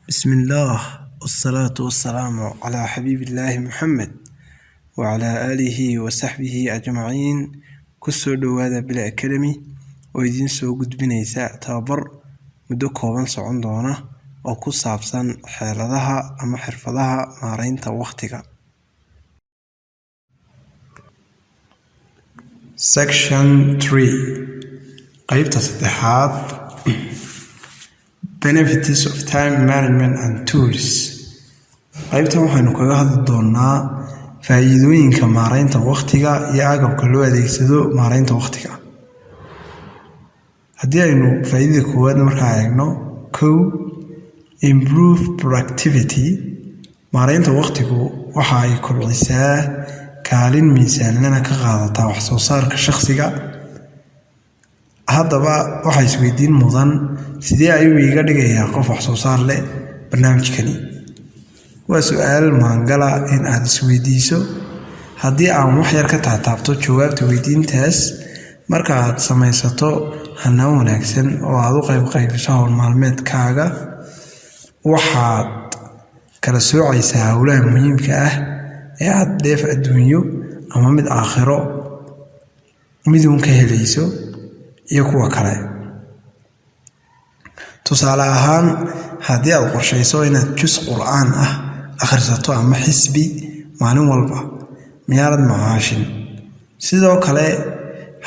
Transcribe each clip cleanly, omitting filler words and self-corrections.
بسم الله والصلاة والسلام على حبيب الله محمد وعلى آله وصحبه أجمعين. كسر هذا بلا أكاديمي ويدين سو قد بنيسا تابر مدو كوبان سعون دونا أو كسابسان حالدها أما حرفدها مارينتا وقتك. Section 3 قيبتا صدحات Benefits of time management and tools. qaybtan waxaynu kaga hadli doonaa faa'iidooyinka maareynta waqtiga iyo agabka loo adeegsado maareynta waqtiga. Haddii aynu faa'iidada koowaad markaa eegno, improve productivity. Maareynta waqtigu waxa ay kobcisaa kaalin miisaanlana ka qaadataa wax soo saarka shakhsiga. haddaba waxa isweydiin mudan sidee ayuu iga dhigayaa qof wax soo saar leh barnaamijkani. waa su'aal maangala in aad isweydiiso. haddii aan wax yar ka taataabto jawaabta weydiintaas, marka aad samaysato hanaan wanaagsan oo aad u qaybiso hawl maalmeedkaaga, waxaad kala soocaysaa howlaha muhiimka ah ee aad dheef adduunyo ama mid aakhiro miduun ka helayso iyo kuwa kale. tusaale ahaan, haddii aad qorshayso inaad juz qur'aan ah akhrisato ama xisbi maalin walba, miyaanad macaashin? sidoo kale,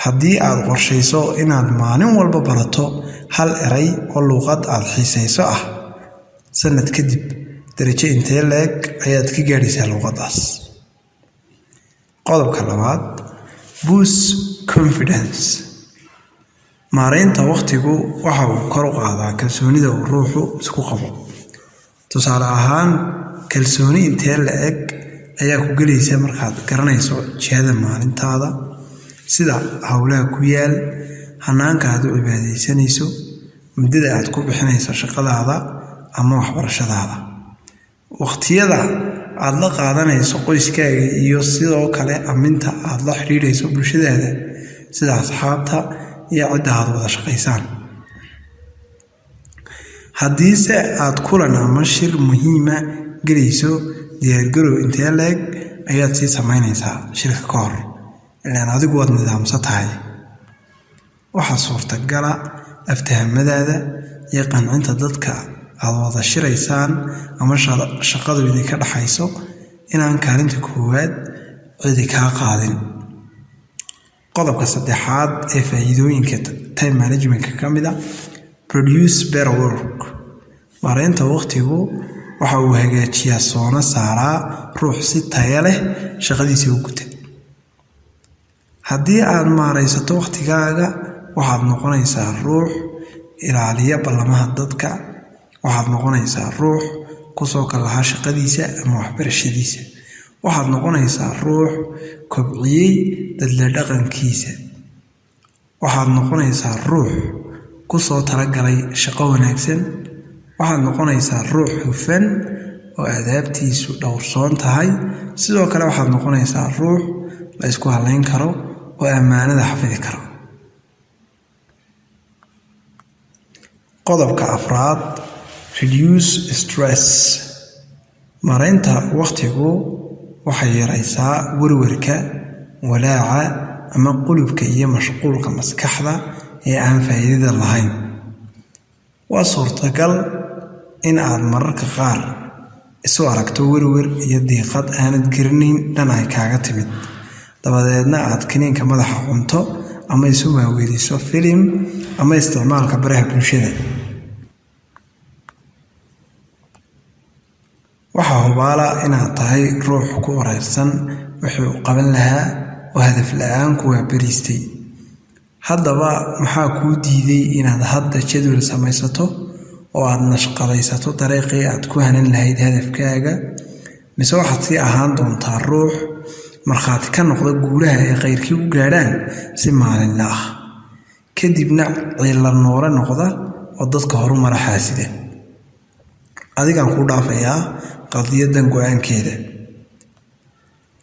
haddii aad qorshayso inaad maalin walba barato hal eray oo luuqad aad xiisayso ah, sanad kadib darajo intee leeg ayaad ka gaadhaysaa luuqadaas. qodobka labaad, boost confidence. maareynta waqtigu waxa uu kor u qaadaa kalsoonida uu ruuxu isku qabo. tusaale ahaan, kalsooni intee la-eg ayaa ku gelaysa markaad garanayso jihada maalintaada, sida howlaha ku yaal, hanaanka aad u cibaadaysanayso, muddada aad ku bixinayso shaqadaada ama waxbarashadaada, waqtiyada aad la qaadanayso qoyskaaga, iyo sidoo kale aminta aad la xiriirayso bulshadaada sida asxaabta iyo cidda aad wada shaqaysaan. haddiise aad kulan ama shir muhiima gelayso, diyaargarow intee leeg ayaad sii samaynaysaa shirka ka hor, ilaan adigu waad nidaamsan tahay. waxaa suurtagala aftahamadaada iyo qancinta dadka aad wada shiraysaan ama shaqadu idinka dhaxayso inaan kaalinta koowaad cidi kaa qaadin. qodobka saddexaad ee faa'iidooyinka time managementka ka mid ah, produce better work. maareynta waqtigu waxa uu hagaajiyaa soona saaraa ruux si tayo leh shaqadiisa u guta. haddii aad maaraysato waqtigaaga, waxaad noqonaysaa ruux ilaaliya ballamaha dadka, waxaad noqonaysaa ruux kusoo kalaha shaqadiisa ama waxbarashadiisa, waxaad noqonaysaa ruux kobciyey dadla dhaqankiisa, waxaad noqonaysaa ruux ku soo talagalay shaqo wanaagsan, waxaad noqonaysaa ruux hufan oo adaabtiisu dhowrsoon tahay. sidoo kale waxaad noqonaysaa ruux la isku halayn karo oo ammaanada xafidi karo. qodobka afraad, reduce stress. maareynta waqtigu waxay yaraysaa warwarka, walaaca ama qulubka iyo mashquulka maskaxda ee aan faa'iidada lahayn. waa suurtagal in aad mararka qaar isu aragto warwar iyo diiqad aanad garanayn dhan ay kaaga timid, dabadeedna aad kiniinka madaxa cunto ama isu maaweeliso filim ama isticmaalka baraha bulshada. waxaa hubaala inaad tahay ruux ku wareersan wixii uu qaban lahaa oo hadaf la-aan ku waabariistay. haddaba maxaa kuu diiday inaad hadda jadwal samaysato oo aad nashqadaysato dariiqii aad ku hanan lahayd hadafkaaga? mise waxaad sii ahaan doontaa ruux markhaati ka noqda guulaha ay qayrkii u gaadhaan si maalinla ah, kadibna ciilla noole noqda oo dadka horumara xaasida? adigaan kuu dhaafayaa qadiyadan go-aankeeda.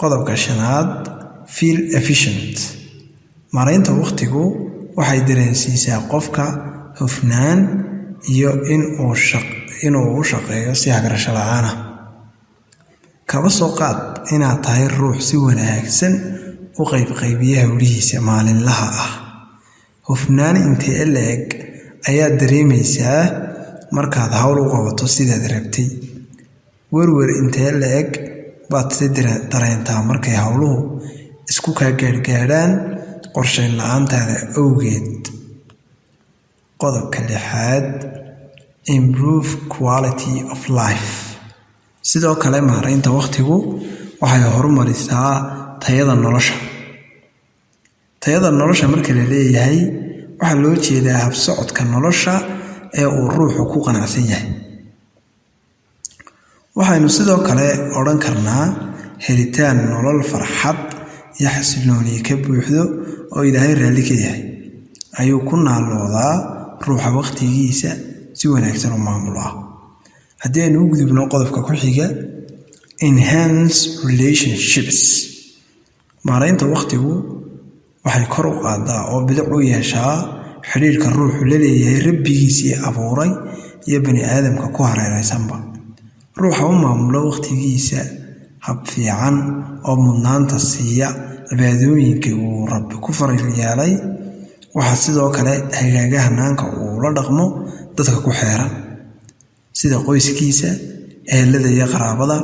qodobka shanaad, feel efficient. maareynta waqtigu waxay dareensiisaa qofka hufnaan iyo inuu u shaqeeyo si hagarasho la'aan ah. Kaba soo qaad inaad tahay ruux si wanaagsan u qaybqaybiya hawlihiisa maalinlaha ah. Hufnaan intee le'eg ayaad dareemaysaa markaad hawl u qabato sidaad rabtay? Werwer intee le'eg baad si dareentaa markay hawluhu isku kaa gaadhgaadhaan qorshayn la'aantaada awgeed? Qodobka 6, improve quality of life. Sidoo kale maaraynta waqtigu waxay horumarisaa tayada nolosha. Tayada nolosha marka la leeyahay waxaa loo jeedaa habsocodka nolosha ee uu ruuxu ku qanacsan yahay. Waxaynu sidoo kale odhan karnaa helitaan nolol farxad iyo xasillooni ka buuxdo oo Ilaahay raalli ka yahay ayuu ku naaloodaa ruuxa waqtigiisa si wanaagsan u maamula. Haddii aynu u gudubno qodobka ku xiga, enhance relationships. Maaraynta waqtigu waxay kor u qaadaa oo bilic u yeeshaa xiriirka ruuxu la leeyahay Rabbigiisii abuuray iyo bani aadamka ku hareeraysanba. Ruuxa u maamula waqtigiisa hab fiican oo mudnaanta siiya cibaadooyinka uu Rabbi ku faral yeelay, waxaa sidoo kale hagaaga hanaanka uu la dhaqmo dadka ku xeeran sida qoyskiisa, ehelada iyo qaraabada,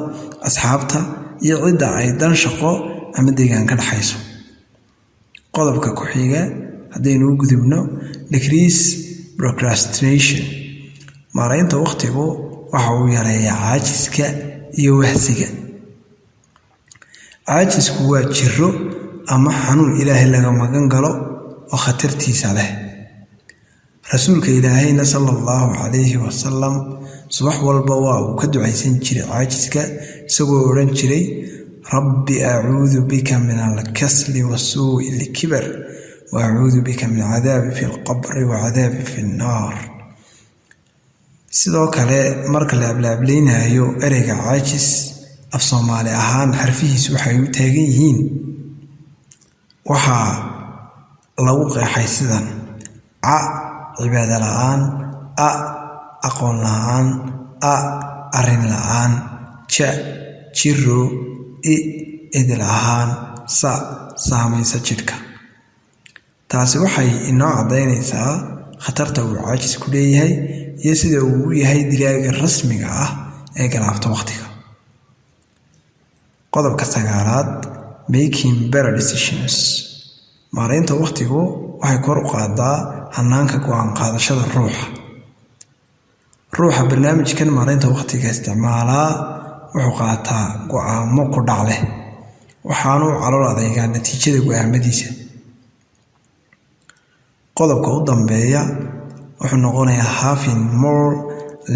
asxaabta iyo cidda ay dan shaqo ama deegaan ka dhaxayso. Qodobka ku xiga haddaynu u gudubno, decrease procrastination. Maaraynta waqtigu waxa uu yareeyaa caajiska iyo wahsiga. Caajisku waa jirro ama xanuun Ilaahay laga magan galo oo khatartiisa leh. Rasuulka Ilaahayna sallallahu calayhi wasallam subax walba waa uu ka ducaysan jiray caajiska isagoo odhan jiray: Rabbi acuudu bika min alkasli wasuu'i alkibar wa acuudu bika min cadaabi fi lqabri wa cadaabi fi nnaar. Sidoo kale marka la ablaablaynayo ereyga caajis af Soomaali ahaan xarfihiisu waxay u taagan yihiin. Waxaa lagu qeexay sidan: ca cibaado la'aan, a aqoon la'aan, a arrin la'aan, ja jiro, i idil ahaan, sa saamaysa jidhka. Taasi waxay inoo caddaynaysaa khatarta uu caajisku leeyahay iyo sida uu u yahay dilaaga rasmiga ah ee galaafta waqtiga. Qodobka 9, making better decisions. Maaraynta waqtigu waxay kor u qaadaa hanaanka go'aan qaadashada ruuxa. Ruuxa barnaamijkan maaraynta waqtiga isticmaalaa wuxuu qaataa go'aamo ku dhac leh, waxaanu calool adaygaa natiijada go'aamadiisa. Qodobka u dambeeya wuxuu noqonayaa having more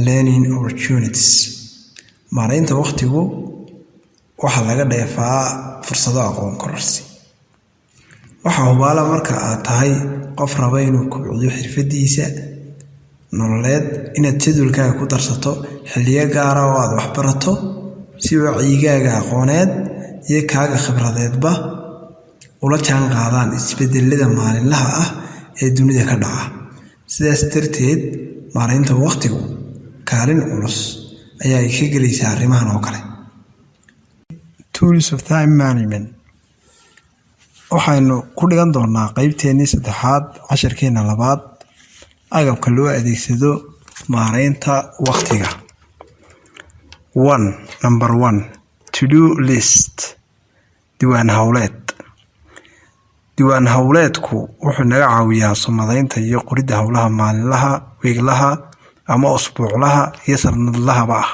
learning opportunities. Maaraynta waqtigu waxaa laga dheefaa fursado aqoon kororsi. Waxaa hubaala marka aad tahay qof raba inuu kobciyo xirfadiisa nololeed inaad jadwalkaaga ku darsato xilliyo gaara oo aad wax barato si wacyigaaga aqooneed iyo kaaga khibradeedba ula jaan qaadaan isbedelada maalinlaha ah ee dunida ka dhaca. Sidaas darteed maaraynta waqtigu kaalin culus ayaa ay ka gelaysaa arrimahan oo kale. Tools of time management. Waxaynu ku dhigan doonaa qaybteennii 3aad casharkeena 2 agabka loo adeegsado maaraynta waqtiga. Number 1, to-do list. Diiwaan hawleed. Diiwaan hawleedku wuxuu naga caawiyaa sumadaynta iyo qoridda hawlaha maalinlaha, weeglaha ama usbuuclaha iyo sanadlahaba ah.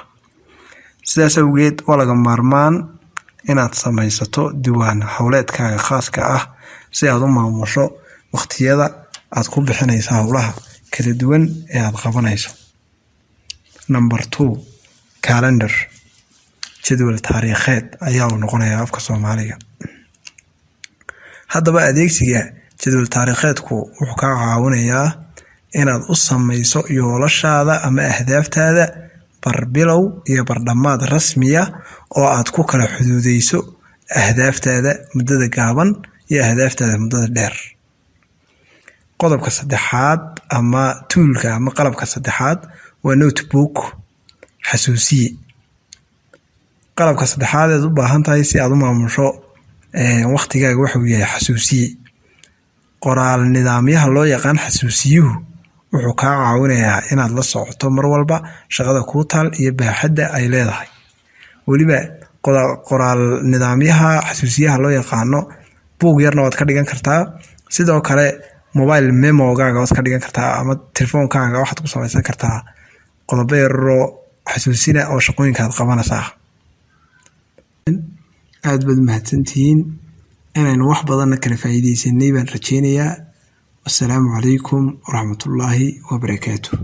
Sidaas awgeed waa laga maarmaan inaad samaysato diiwaan hawleedkaaga khaaska ah si aad u maamusho waqtiyada aad ku bixinayso hawlaha kala duwan ee aad qabanayso. Number 2, calendar. Jadwal taariikheed ayaa uu noqonayaa afka Soomaaliga. Haddaba adeegsiga jadwal taariikheedku wuxuu kaa caawinayaa inaad u samayso yoolashaada ama ahdaaftaada barbilow iyo bardhamaad rasmiya oo aad ku kala xuduudeyso ahdaaftaada muddada gaaban iyo ahdaaftaada muddada dheer. Qodobka 3aad ama toolka ama qalabka 3aad waa notebook xasuusiye. qalabka saddexaad ee u baahan tahay si aad u maamusho waqtigaaga waxa uu yahay xasuusiye. qoraal nidaamyaha loo yaqaan xasuusiyuhu wuxuu kaa caawinayaa inaad la socoto mar walba shaqada kuu taal iyo baaxadda ay leedahay. weliba qoraal nidaamyaha xasuusiyaha loo yaqaano buug yarna waad ka dhigan kartaa. sidoo kale mobile memo-gaaga waad ka dhigan kartaa ama telefoonkaaga waxaad ku samaysan kartaa qodobo yaroo xasuusina oo shaqooyinkaad qabanaysaa. aad baad mahadsantihiin. inaynu wax badanna kala faa'iidaysanay baan rajeynayaa. wassalaamu calaykum waraxmatullaahi wabarakaatuh.